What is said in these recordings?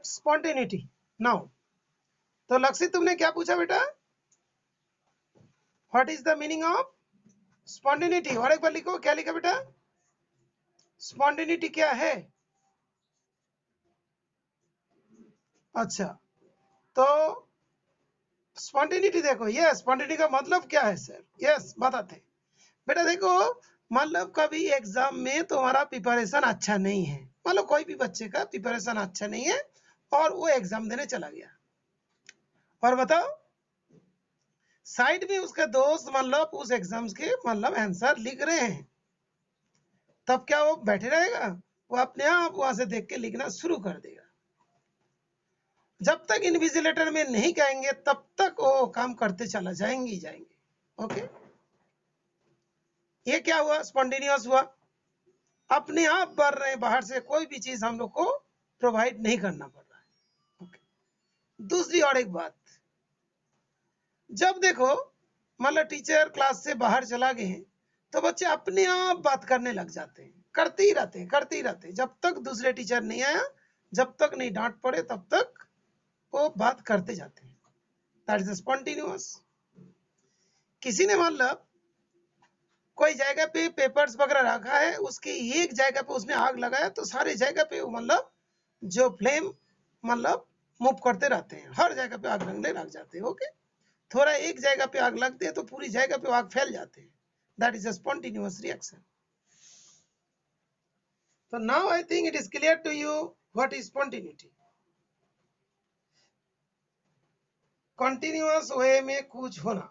Spontaneity now. तो लक्षित तुमने क्या पूछा बेटा, what is the meaning of spontaneity? और एक बार लिखो, क्या लिखा बेटा, स्पॉन्टेनिटी क्या है? अच्छा, तो स्पॉन्टेनिटी देखो, ये स्पॉन्टेनिटी का मतलब क्या है सर? यस बताते हैं बेटा। देखो, मतलब कभी एग्जाम में तुम्हारा प्रिपरेशन अच्छा नहीं है, मतलब कोई भी बच्चे का प्रिपरेशन अच्छा नहीं है और वो एग्जाम देने चला गया, और बताओ साइड में उसके दोस्त मतलब उस एग्जाम्स के मतलब आंसर लिख रहे हैं, तब क्या वो बैठे रहेगा? वो अपने आप वहां से देख के लिखना शुरू कर देगा। जब तक इन्विजिलेटर में नहीं कहेंगे तब तक वो काम करते चला जाएंगे ही जाएंगे। ओके, ये क्या हुआ? स्पॉन्टेनियस हुआ, अपने आप बढ़ रहे हैं, बाहर से कोई भी चीज हम लोग को प्रोवाइड नहीं करना पड़ रहा है। ओके, दूसरी और एक बात, जब देखो मतलब टीचर क्लास से बाहर चला गए हैं तो बच्चे अपने आप बात करने लग जाते हैं, करते ही रहते हैं, करते ही रहते हैं, जब तक दूसरे टीचर नहीं आया, जब तक नहीं डांट पड़े, तब तक वो बात करते जाते हैं। That is spontaneous. किसी ने मतलब कोई जगह पे पेपर्स वगैरह रखा है, उसके एक जगह पे उसने आग लगाया तो सारे जगह पे मतलब जो फ्लेम मतलब मूव करते रहते हैं, हर जगह पे आग लगने लग जाते हैं। ओके, थोड़ा एक जगह पे आग लगती है तो पूरी जगह पे आग फैल जाते हैं। That is a spontaneous reaction. So now I think it is clear to you what is spontaneity. Continuous way में कुछ होना,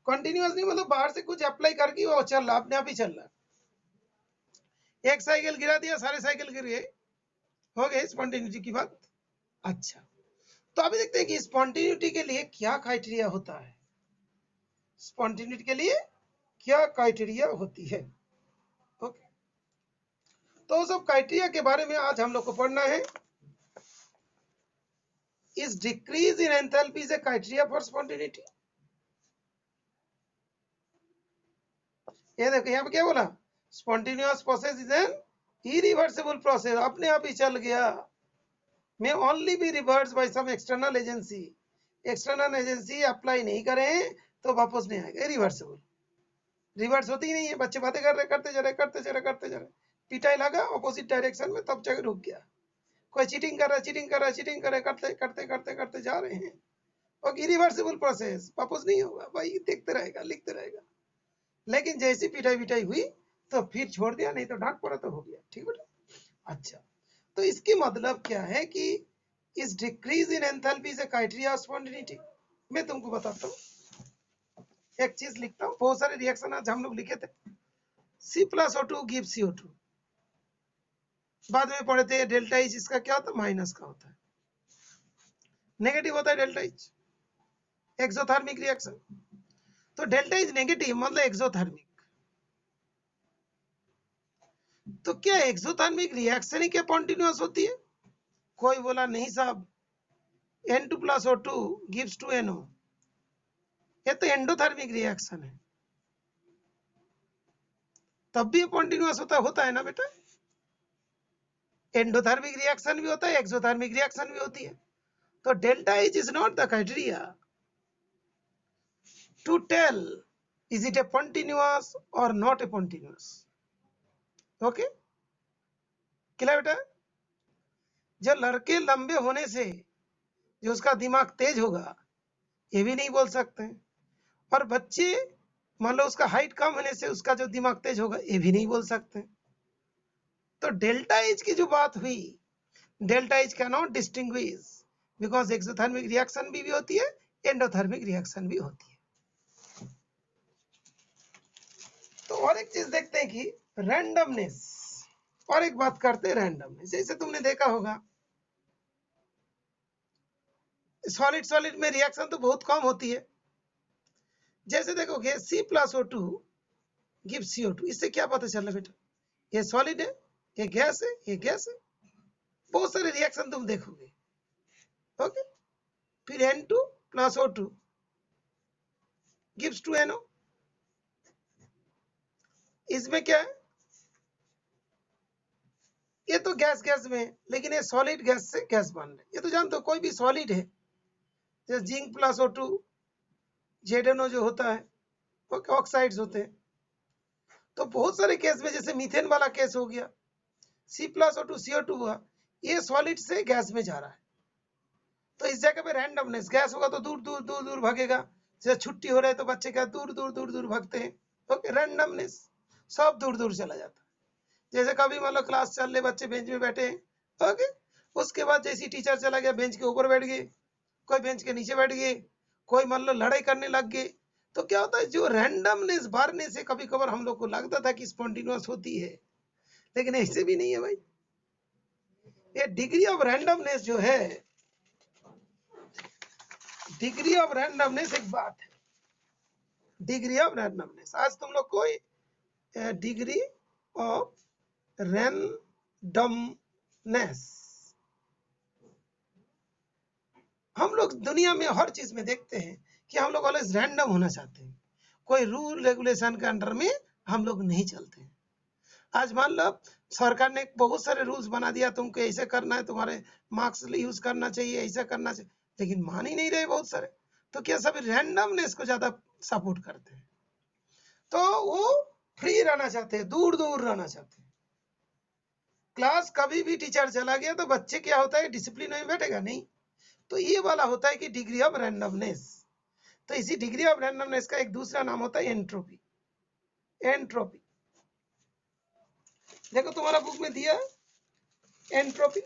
कंटिन्यूअस नहीं मतलब बाहर से कुछ अप्लाई करके वो चल रहा, अपने आप ही चल रहा। एक साइकिल गिरा दिया, सारे साइकिल गिर गए, हो गए स्पॉन्टेनिटी की बात। अच्छा, तो अभी देखते हैं कि स्पॉन्टेनिटी के लिए क्या क्राइटेरिया होता है। स्पॉन्टेनिटी के लिए क्या क्राइटेरिया होती है? ओके, तो सब क्राइटेरिया के बारे में आज हम लोग को पढ़ना है। Is decrease in enthalpy is a criteria for spontaneity? ये देखो यहाँ पे क्या बोला, spontaneous process is an irreversible process, अपने आप ही चल गया, may only be reverse by some external agency, external agency apply नहीं करें तो वापस नहीं आएगा। रिवर्सिबल, रिवर्स होती ही नहीं है, बच्चे बातें कर रहे, करते जा रहे, करते जा रहे, करते जा रहे, पिटाई लगा ऑपोजिट डायरेक्शन में, तब जगह रुक गया। कोई चीटिंग कर रहा है, चीटिंग कर रहा है, चीटिंग कर रहे, करते करते करते करते जा रहे हैं, और इरिवर्सिबल प्रोसेस, वापस नहीं होगा भाई, देखते रहेगा, लिखते रहेगा। लेकिन जैसी पिटाई विटाई हुई तो फिर छोड़ दिया, नहीं तो डांट पड़ा तो हो गया। ठीक बेटा? अच्छा, तो इसकी मतलब क्या है कि इस decrease in enthalpy is a criteria of spontaneity. मैं तुमको बताता हूँ, एक चीज लिखता हूँ, बहुत सारे रिएक्शन आज हम लोग लिखे थे। C+O2 गिव CO2, बाद में पढ़े थे डेल्टा H इसका क्या होता है, माइनस का होता है, नेगेटिव होता है डेल्टा H, एक्सोथर्मिक रिएक्शन। तो डेल्टा H नेगेटिव मतलब एक्सोथर्मिक, तो क्या एक्सोथर्मिक रिएक्शन ही क्या कॉन्टिन्यूअस होती है? कोई बोला नहीं साहब, N2+O2 gives to NO, ये तो एंडोथर्मिक रिएक्शन है, तब भी कॉन्टिन्यूअस होता है ना बेटा? एंडोथर्मिक रिएक्शन भी होता है, एक्सोथर्मिक रिएक्शन भी होती है। तो delta H is not the criteria to tell is it a continuous और not a continuous. Okay, clear बेटा? जो लड़के लंबे होने से जो उसका दिमाग तेज होगा ये भी नहीं बोल सकते, और बच्चे मान लो उसका हाइट कम होने से उसका जो दिमाग तेज होगा ये भी नहीं बोल सकते। तो डेल्टा एज की जो बात हुई, delta H can not distinguish because exothermic reaction भी होती है, एंडोथर्मिक रिएक्शन भी होती है। तो और एक चीज देखते हैं कि रैंडमनेस, और एक बात करते हैं रैंडमनेस। जैसे तुमने देखा होगा सॉलिड सॉलिड में रिएक्शन तो बहुत कम होती है। जैसे देखोगे C+O2 गिव CO2, इससे क्या पता चल रहा है बेटा? ये सॉलिड है, ये गैस है, ये गैस है, बहुत सारे रिएक्शन तुम देखोगे। ओके, फिर N2+O2 गिव्स टू NO, इसमें क्या है, ये तो गैस गैस में है, लेकिन ये सॉलिड गैस से गैस बन रहा है। ये तो जानते हो, कोई भी सॉलिड है जैसे जिंक प्लस O2 ZNO जो होता है वो ऑक्साइड्स होते हैं। तो बहुत सारे केस में जैसे मीथेन वाला केस हो गया, C+O2 CO2 हुआ, ये सॉलिड से गैस में जा रहा है। तो इस जगह पे रैंडमनेस, गैस होगा तो दूर दूर दूर दूर भागेगा, जैसे छुट्टी हो रहा है तो बच्चे क्या दूर दूर दूर दूर भागते हैं। ओके, रैंडमनेस, सब दूर दूर चला जाता है। जैसे कभी मान लो क्लास चल रहे, बच्चे बेंच में बैठे हैं, ओके, उसके बाद जैसे टीचर चला गया बेंच के ऊपर बैठ गए, कोई बेंच के नीचे बैठ गए, कोई मान लो लड़ाई करने लग गए। तो क्या होता है, जो रैंडमनेस बारने से कभी कभार हम लोग को लगता था कि स्पॉन्टिन्यूअस होती है, लेकिन ऐसे भी नहीं है भाई। ये डिग्री ऑफ रैंडमनेस जो है, डिग्री ऑफ रैंडमनेस एक बात है, डिग्री ऑफ रैंडमनेस। आज तुम लोग को डिग्री ऑफ रैंडमनेस, हम लोग दुनिया में हर चीज में देखते हैं कि हम लोग ऑलवेज रैंडम होना चाहते हैं, कोई रूल रेगुलेशन के अंडर में हम लोग नहीं चलते हैं। आज मान लो सरकार ने बहुत सारे रूल्स बना दिया, तुमको ऐसे करना है, तुम्हारे मार्क्स यूज करना चाहिए, ऐसा करना चाहिए, लेकिन मान ही नहीं रहे बहुत सारे। तो क्या सभी रैंडमनेस को ज्यादा सपोर्ट करते हैं, तो वो फ्री रहना चाहते हैं, दूर दूर रहना चाहते हैं। क्लास कभी भी टीचर चला गया तो बच्चे क्या होता है, डिसिप्लिन में बैठेगा नहीं। तो ये वाला होता है कि डिग्री ऑफ रैंडमनेस। तो इसी डिग्री ऑफ रैंडमनेस का एक दूसरा नाम होता है एंट्रोपी। एंट्रोपी देखो तुम्हारा बुक में दिया एंट्रोपी।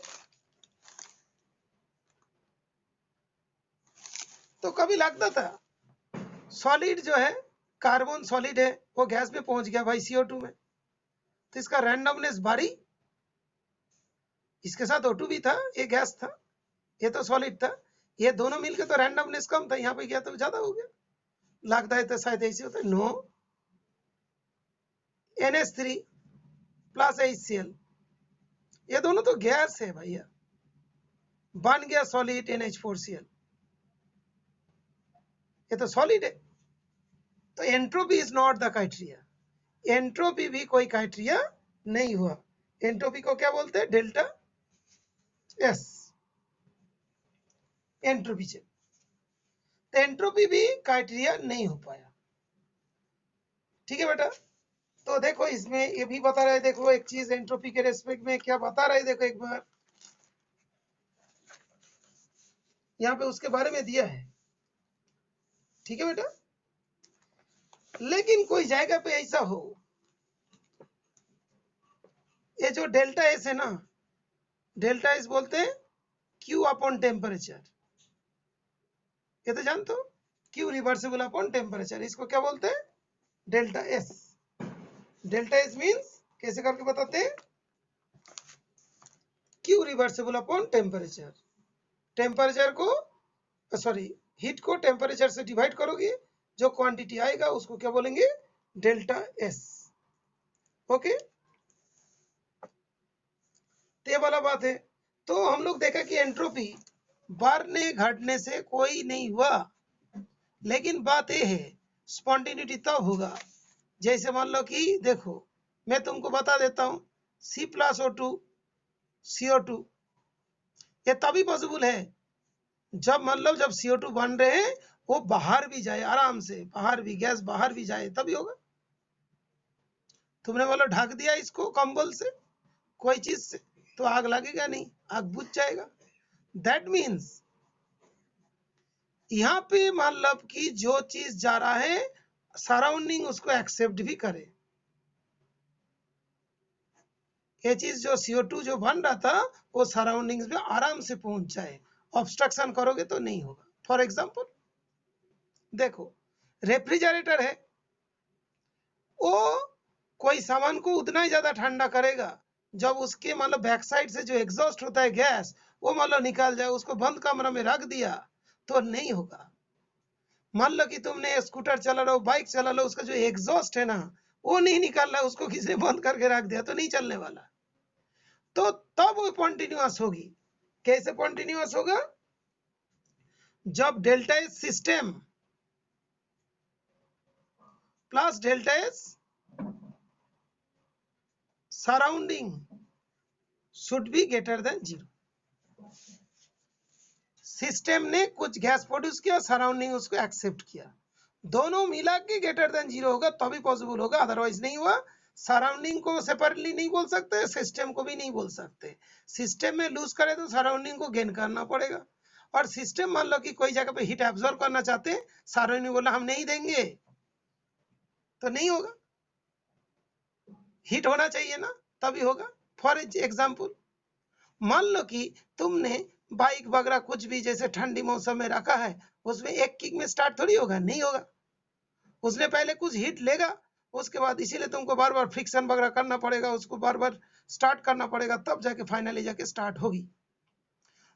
तो कभी लगता था सॉलिड जो है, कार्बन सॉलिड है, वो गैस में पहुंच गया भाई CO2 में, तो इसका रैंडमनेस भारी। इसके साथ O2 भी था, ये गैस था, ये तो सॉलिड था, ये दोनों मिलकर तो रैंडमनेस कम था, यहाँ पे गया तो ज्यादा हो गया। लगता है तो शायद ऐसे होता है। नो, NH3 प्लस HCl, ये दोनों तो गैस है भैया, बन गया सॉलिड NH4Cl, ये तो सॉलिड है। तो entropy is not the criteria, entropy भी कोई क्राइटेरिया नहीं हुआ। एंट्रोपी को क्या बोलते हैं, डेल्टा एस, एंट्रोपी से। तो एंट्रोपी भी क्राइटेरिया नहीं हो पाया। ठीक है बेटा, तो देखो इसमें ये भी बता रहे, देखो एक चीज एंट्रोपी के रेस्पेक्ट में क्या बता रहे, देखो एक बार यहाँ पे उसके बारे में दिया है। ठीक है बेटा, लेकिन कोई जगह पे ऐसा हो, ये जो डेल्टा एस है ना, डेल्टा एस बोलते हैं क्यू अपॉन टेम्परेचर, ये तो जानते हो, क्यू रिवर्सिबल अपॉन टेम्परेचर, इसको क्या बोलते हैं, delta S. Delta S means कैसे करके बताते हैं, Q reversible upon temperature. Temperature को, सॉरी, हीट को टेम्परेचर से डिवाइड करोगे, जो क्वांटिटी आएगा उसको क्या बोलेंगे, डेल्टा एस। ओके, तो ये वाला बात है। तो हम लोग देखा कि एंट्रोपी बढ़ने घटने से कोई नहीं हुआ, लेकिन बात यह है स्पॉन्टिन्यूटी तब होगा, जैसे मान लो कि देखो मैं तुमको बता देता हूं, C+O2 CO2, ये तभी पॉसिबल है जब मान लो जब CO2 बन रहे हैं वो बाहर भी जाए आराम से, बाहर भी गैस बाहर भी जाए तभी होगा। तुमने मान लो ढक दिया इसको कंबल से, कोई चीज से, तो आग लगेगा नहीं, आग बुझ जाएगा। दैट मीन्स यहाँ पे मान लो कि जो चीज जा रहा है सराउंडिंग उसको एक्सेप्ट भी करे। ये चीज जो CO2 जो बन रहा था वो सराउंडिंग्स में आराम से पहुंच जाए, ऑब्स्ट्रक्शन करोगे तो नहीं होगा। फॉर एग्जांपल देखो रेफ्रिजरेटर है, वो कोई सामान को उतना ही ज्यादा ठंडा करेगा जब उसके मान लो बैक साइड से जो एग्जॉस्ट होता है गैस, वो मान लो निकाल जाए, उसको बंद कमरा में रख दिया तो नहीं होगा। मान लो कि तुमने स्कूटर चला रहे हो, बाइक चला लो, उसका जो एग्जॉस्ट है ना वो नहीं निकाल रहा, उसको किसी ने बंद करके रख दिया तो नहीं चलने वाला। तो तब वो कॉन्टिन्यूअस होगी। कैसे कॉन्टिन्यूअस होगा, जब delta S system plus delta S surrounding should be greater than 0। System ने कुछ गैस प्रोड्यूस किया, सराउंडिंग उसको एक्सेप्ट किया, दोनों मिला के ग्रेटर देन 0 होगा तभी पॉसिबल होगा, अदरवाइज नहीं हुआ। सराउंडिंग को सेपरेटली नहीं बोल सकते, सिस्टम को भी नहीं बोल सकते। सिस्टम में लूज करे तो सराउंडिंग को गेन करना पड़ेगा। और सिस्टम मान लो कि कोई जगह पे हीट एब्जॉर्ब करना चाहते हैं, सराउंडिंग बोला हम नहीं देंगे तो नहीं होगा, हीट होना चाहिए ना तभी होगा। फॉर एग्जाम्पल मान लो कि तुमने बाइक वगैरह कुछ भी जैसे ठंडी मौसम में रखा है, उसमें एक किक में स्टार्ट थोड़ी होगा, नहीं होगा, उसने पहले कुछ हीट लेगा, उसके बाद इसीलिए तुमको बार बार फ्रिक्शन वगैरह करना पड़ेगा, उसको बार बार स्टार्ट करना पड़ेगा, तब जाके फाइनली जाके स्टार्ट होगी।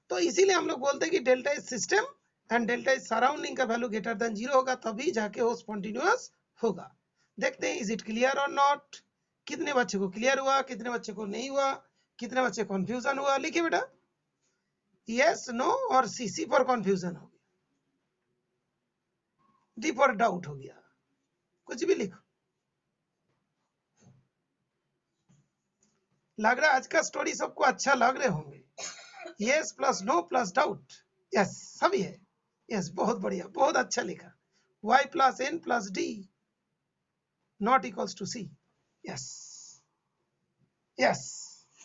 तो इसीलिए हम लोग बोलते हैं कि delta is system and delta is surrounding का वैल्यू ग्रेटर देन 0 होगा तभी जाके वो स्पॉन्टिन्यूअस होगा। देखते हैं इज इट क्लियर और नॉट। कितने बच्चे को क्लियर हुआ, कितने बच्चे को नहीं हुआ, कितने बच्चे कंफ्यूजन हुआ, लिखिए बेटा यस नो और सी पर कंफ्यूजन हो गया, डी पर डाउट हो गया, कुछ भी लिखो। लग रहा है आज का स्टोरी सबको अच्छा लग रहे होंगे। Yes plus no plus doubt, yes सभी है, यस बहुत बढ़िया, बहुत अच्छा लिखा। y plus N plus D not equals to C, yes yes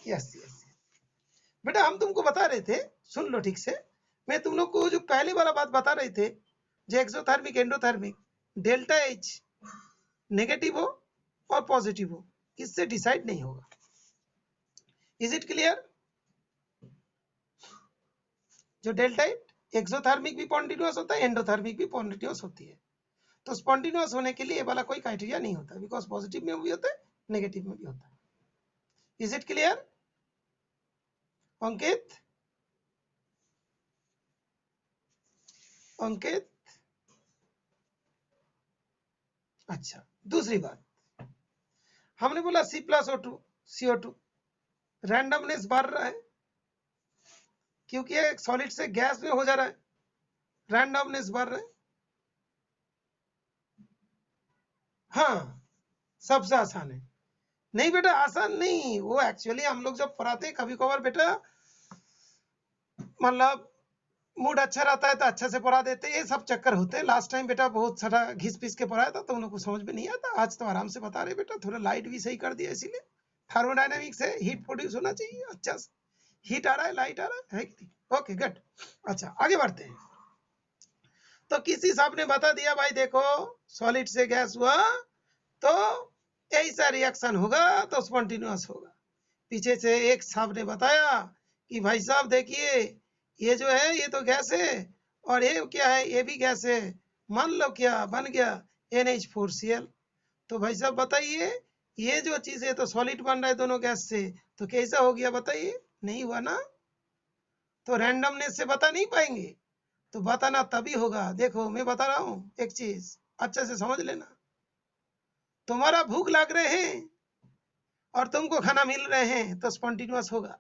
yes yes. बेटा हम तुमको बता रहे थे, सुन लो ठीक से, मैं तुम लोग को जो पहले वाला बात बता रहे थे, जो exothermic endothermic delta H negative हो और पॉजिटिव हो, इससे डिसाइड नहीं होगा। Is it clear? जो डेल्टा एच एक्सोथर्मिक भी कॉन्टिन्यूअस होता है, एंडोथर्मिक भी कॉन्टिन्यूअस होती है। तो स्पॉन्टिन्यूअस होने के लिए वाला कोई क्राइटेरिया नहीं होता, बिकॉज पॉजिटिव में भी होता है, नेगेटिव में भी होता है। इज इट क्लियर अंकित? अंकित अच्छा, दूसरी बात हमने बोला C plus O2 CO2 randomness बढ़ रहा है क्योंकि एक सॉलिड से गैस में हो जा रहा है, रैंडमनेस बढ़ रहा है। हाँ सबसे आसान है। नहीं बेटा आसान नहीं, वो एक्चुअली हम लोग जब पढ़ाते कभी कभार बेटा मतलब मूड अच्छा रहता है तो अच्छा से पढ़ा देते, ये सब चक्कर होते हैं। लास्ट टाइम बेटा बहुत सारा घिस पीस के पढ़ाया था तो उन लोग को समझ में नहीं आता, आज तो आराम से बता रहे बेटा, थोड़ा लाइट भी सही कर दिया, इसीलिए थर्मोडायनेमिक्स है, हीट प्रोड्यूस होना चाहिए अच्छा से, हीट आ रहा है लाइट आ रहा है कि नहीं? Okay good. अच्छा आगे बढ़ते हैं। तो किसी साहब ने बता दिया भाई देखो सॉलिड से गैस हुआ तो ऐसा रिएक्शन होगा तो स्पॉन्टिन्यूअस होगा। पीछे से एक साहब ने बताया कि भाई साहब देखिए ये जो है ये तो गैस है और ये क्या है, ये भी गैस है, मान लो क्या बन गया NH4Cl। तो भाई साहब बताइए ये जो चीज है तो सॉलिड बन रहा है दोनों गैस से, तो कैसा हो गया बताइए, नहीं हुआ ना। तो रैंडमनेस से बता नहीं पाएंगे, तो बताना तभी होगा। देखो मैं बता रहा हूं एक चीज अच्छे से समझ लेना, तुम्हारा भूख लग रहे हैं और तुमको खाना मिल रहे हैं तो स्पॉन्टिन्यूअस होगा,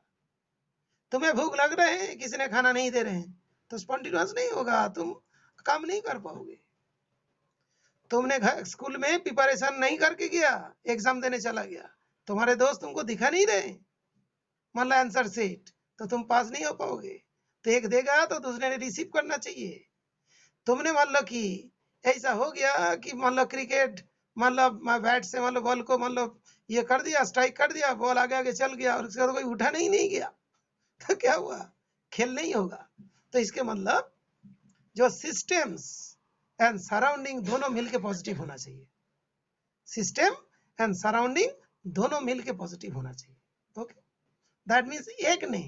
तुम्हें भूख लग रहे हैं किसी ने खाना नहीं दे रहे हैं तो स्पॉन्टिन्यूअस नहीं होगा, तुम काम नहीं कर पाओगे। तुमने स्कूल में प्रिपरेशन नहीं करके गया, एग्जाम देने चला गया, तुम्हारे दोस्त तुमको दिखा नहीं रहे मान लो आंसर सीट, तो तुम पास नहीं हो पाओगे। तो एक देगा तो दूसरे ने रिसीव करना चाहिए। तुमने मान लो कि ऐसा हो गया कि मान लो क्रिकेट मान लो बैट से मान लो बॉल को मान लो ये कर दिया, स्ट्राइक कर दिया, बॉल आगे आगे चल गया और उसके बाद कोई उठा नहीं गया, तो क्या हुआ, खेल नहीं होगा। तो इसके मतलब जो सिस्टम्स एंड सराउंडिंग दोनों मिलके पॉजिटिव होना चाहिए, सिस्टम एंड सराउंडिंग दोनों मिलके पॉजिटिव होना चाहिए। ओके दैट मीन्स एक ने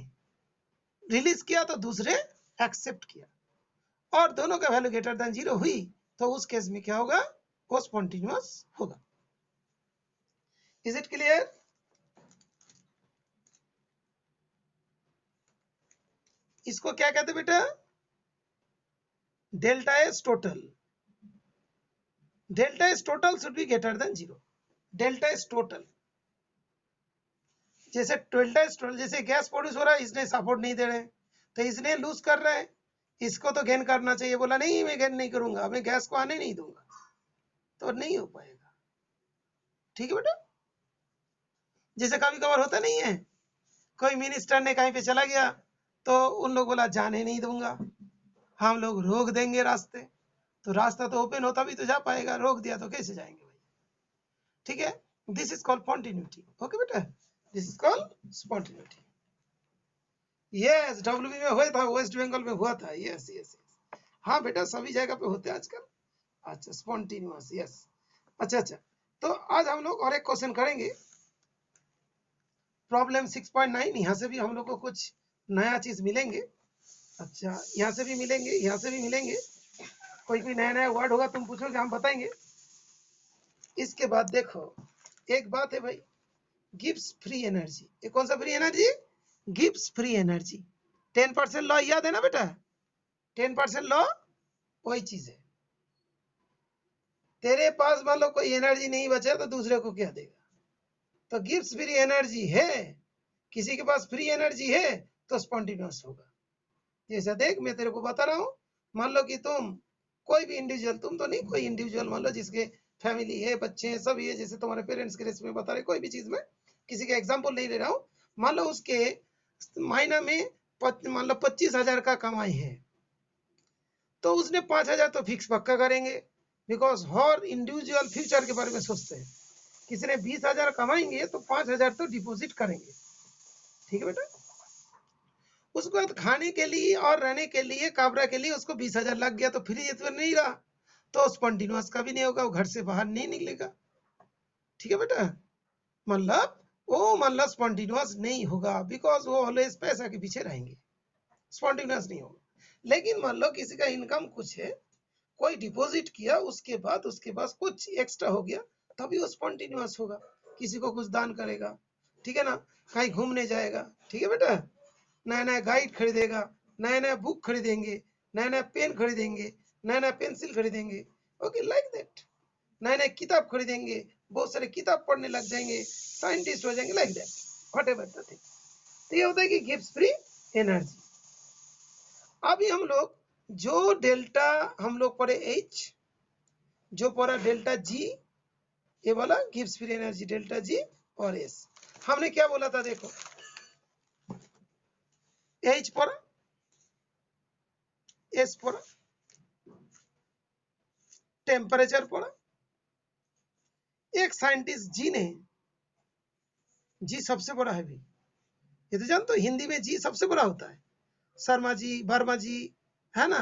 रिलीज किया तो दूसरे एक्सेप्ट किया और दोनों का वैल्यू ग्रेटर देन 0 हुई तो उस केस में क्या होगा, वो स्पॉन्टिन्यूअस होगा। Is it clear? इसको क्या कहते बेटा, delta S total, delta S total should be greater than 0। Delta S total जैसे डेल्टा एस टोटल जैसे गैस प्रोड्यूस हो रहा है, इसने सपोर्ट नहीं दे रहे तो इसने लूज कर रहा है, इसको तो गेन करना चाहिए, बोला नहीं मैं गेन नहीं करूंगा, मैं गैस को आने नहीं दूंगा, तो नहीं हो पाएगा। ठीक है बेटा, जैसे कभी कभार होता नहीं है कोई मिनिस्टर ने कहीं पे चला गया तो उन लोग बोला जाने नहीं दूंगा, हम लोग रोक देंगे रास्ते, तो रास्ता तो ओपन होता भी तो जा पाएगा, रोक दिया तो कैसे जाएंगे भाई। ठीक है, this is called spontaneity. Okay बेटा, this is called spontaneity. Yes, WB में हुआ था, वेस्ट बंगाल में हुआ था। यस यस यस, हाँ बेटा सभी जगह पे होते हैं आजकल। अच्छा, स्पॉन्टिन्यूअस, यस। अच्छा अच्छा, तो आज हम लोग और एक क्वेश्चन करेंगे, प्रॉब्लम 6.9। यहाँ से भी हम लोग को कुछ नया चीज मिलेंगे। अच्छा, यहाँ से भी मिलेंगे, यहाँ से भी मिलेंगे, कोई कोई नया नया वर्ड होगा, तुम पूछोगे हम बताएंगे। इसके बाद देखो, एक बात है भाई, गिब्स फ्री एनर्जी। ये कौन सा free energy? Gibbs free energy. 10% law याद है ना बेटा? 10% लॉ वही चीज है। तेरे पास मान लो कोई एनर्जी नहीं बचा तो दूसरे को क्या देगा? तो गिब्स फ्री एनर्जी है, किसी के पास फ्री एनर्जी है तो स्पॉन्टिन्यूअस होगा। जैसा देख, मैं तेरे को बता रहा हूँ, मान लो कि तुम कोई भी इंडिविजुअल, तुम तो नहीं, कोई इंडिविजुअल मान लो जिसके फैमिली है, बच्चे हैं, सब ये, जैसे तुम्हारे पेरेंट्स के रेस में बता रहे, कोई भी चीज में, किसी का एग्जाम्पल नहीं ले रहा हूँ। मान लो उसके महीना में मान लो 25,000 का कमाई है, तो उसने 5,000 तो फिक्स पक्का करेंगे, बिकॉज हर इंडिविजुअल फ्यूचर के बारे में सोचते हैं। किसी ने 20,000 कमाएंगे तो 5,000 तो डिपॉजिट करेंगे। ठीक है बेटा, उसके बाद खाने के लिए और रहने के लिए, काबरा के लिए उसको 20,000 लग गया, तो फ्री तो नहीं रहा, तो स्पॉन्टिन्यूअस का भी नहीं होगा, वो घर से बाहर नहीं निकलेगा। ठीक है बेटा, मतलब वो मतलब स्पॉन्टिन्यूअस नहीं होगा, बिकॉज वो ऑलवेज पैसा के पीछे रहेंगे, स्पॉन्टिन्यूअस नहीं होगा। लेकिन मान लो किसी का इनकम कुछ है, कोई डिपॉजिट किया, उसके बाद उसके पास कुछ एक्स्ट्रा हो गया, तभी वो स्पॉन्टिन्यूअस होगा। किसी को कुछ दान करेगा, ठीक है ना, कहीं घूमने जाएगा, ठीक है बेटा, नया नया गाइड खरीदेगा, नया नया बुक खरीदेंगे, नया नया पेन खरीदेंगे, नया नया पेंसिल खरीदेंगे, ओके, लाइक दैट, नए नए किताब खरीदेंगे, बहुत सारे किताब पढ़ने लग जाएंगे, साइंटिस्ट हो जाएंगे, like that, what ever the thing. तो ये होता है कि गिव्स फ्री एनर्जी। अभी हम लोग जो डेल्टा हम लोग पढ़े एच, जो पढ़ा डेल्टा जी, ये वाला gives free energy delta G और एस। हमने क्या बोला था देखो, एच पढ़ा, एस पढ़ा, टेम्परेचर पढ़ा। एक साइंटिस्ट जी ने, जी सबसे बड़ा है भी, ये तो जानते हो, हिंदी में जी सबसे बड़ा होता है, शर्मा जी, वर्मा जी, है ना,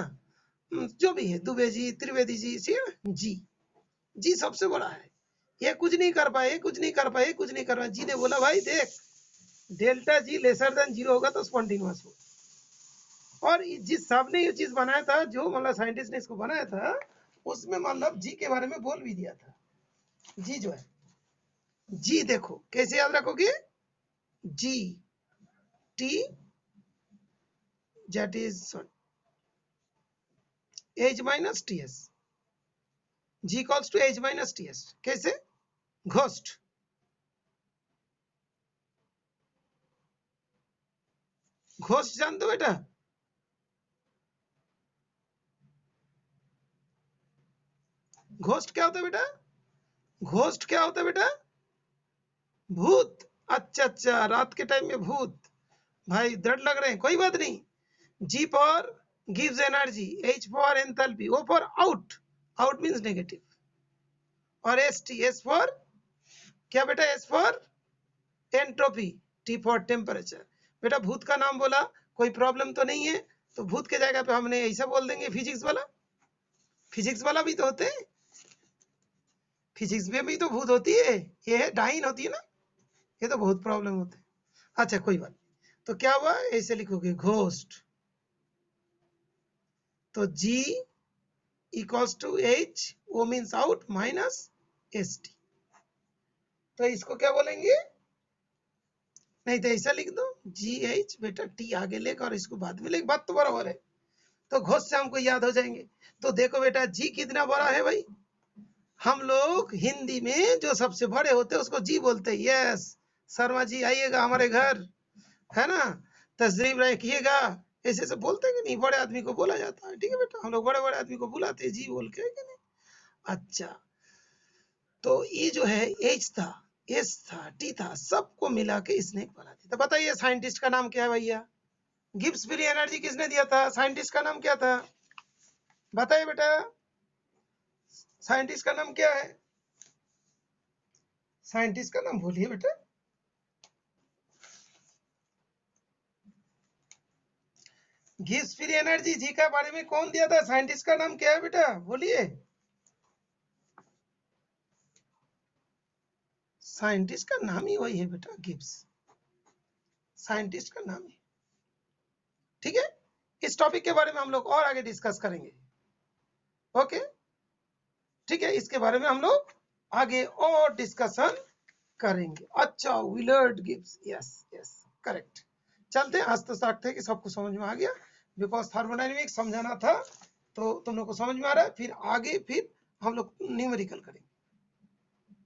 जो भी है, दुबे जी, त्रिवेदी जी, जी, जी सबसे बड़ा है, ये कुछ नहीं कर पाए, कुछ नहीं कर पाए, कुछ नहीं कर पाए। जी ने बोला भाई देख, delta G lesser than zero होगा तो स्पॉन्टिन्यूअस हो। और जिस साहब ने ये चीज बनाया था, जो मतलब साइंटिस्ट ने इसको बनाया था, उसमें मतलब जी के बारे में बोल भी दिया था। जी जो है, जी देखो कैसे याद रखोगे, G T that is H minus T S, G equals to H minus T S. कैसे? घोस्ट, घोस्ट जानते हो बेटा? घोस्ट क्या होता है बेटा? घोस्ट क्या होता है बेटा? भूत। अच्छा अच्छा, रात के टाइम में भूत, भाई डर लग रहे हैं, कोई बात नहीं। G for gives energy, H for enthalpy, O for out, out means negative, और एस टी, एस फॉर क्या बेटा? S for entropy, T for temperature. बेटा भूत का नाम बोला, कोई प्रॉब्लम तो नहीं है, तो भूत के जगह पे हमने ऐसा बोल देंगे फिजिक्स वाला, फिजिक्स वाला भी तो होते हैं, फिजिक्स में भी तो भूत होती है, ये है डाइन होती है ना, ये तो बहुत प्रॉब्लम होते हैं। अच्छा कोई बात नहीं, तो क्या हुआ, ऐसे लिखोगे घोस्ट, तो जी इक्वल्स टू एच, वो means out, minus S T, तो इसको क्या बोलेंगे? नहीं तो ऐसा लिख दो, जी एच, बेटा टी आगे लेकर और इसको बाद में लेकर, बात तो बराबर है, तो घोष से हमको याद हो जाएंगे। तो देखो बेटा जी कितना बड़ा है भाई, हम लोग हिंदी में जो सबसे बड़े होते हैं उसको जी बोलते हैं। यस, शर्मा जी आइएगा हमारे घर, है ना, तशरीफ रखिएगा, ऐसे ऐसे बोलते हैं कि नहीं, बड़े आदमी को बोला जाता है। ठीक है बेटा, हम लोग बड़े बड़े आदमी को बुलाते हैं जी बोल के, है कि नहीं? अच्छा, तो ये जो है एज था, S30 था, सबको मिला के इसने बना दिया। तो बताइए साइंटिस्ट का नाम क्या है भैया? गिब्स फ्री एनर्जी किसने दिया था? साइंटिस्ट का नाम क्या था? बताइए बेटा, साइंटिस्ट का नाम क्या है? साइंटिस्ट का नाम बोलिए बेटा। गिब्स फ्री एनर्जी जी का बारे में कौन दिया था? साइंटिस्ट का नाम क्या है बेटा? बोलिए। साइंटिस्ट का नाम ही वही है बेटा, गिब्स। साइंटिस्ट का नाम ही। ठीक है, इस टॉपिक के बारे में हम लोग और आगे डिस्कस करेंगे। ओके, ठीक है, इसके बारे में हम लोग आगे और डिस्कशन करेंगे। अच्छा, Willard Gibbs, yes yes, correct. चलते हैं, आज तो सकते हैं कि सबको समझ में आ गया, बिकॉज थर्मोडायनेमिक्स समझाना था तो तुम लोग को समझ में आ रहा है। फिर आगे फिर हम लोग न्यूमेरिकल करेंगे।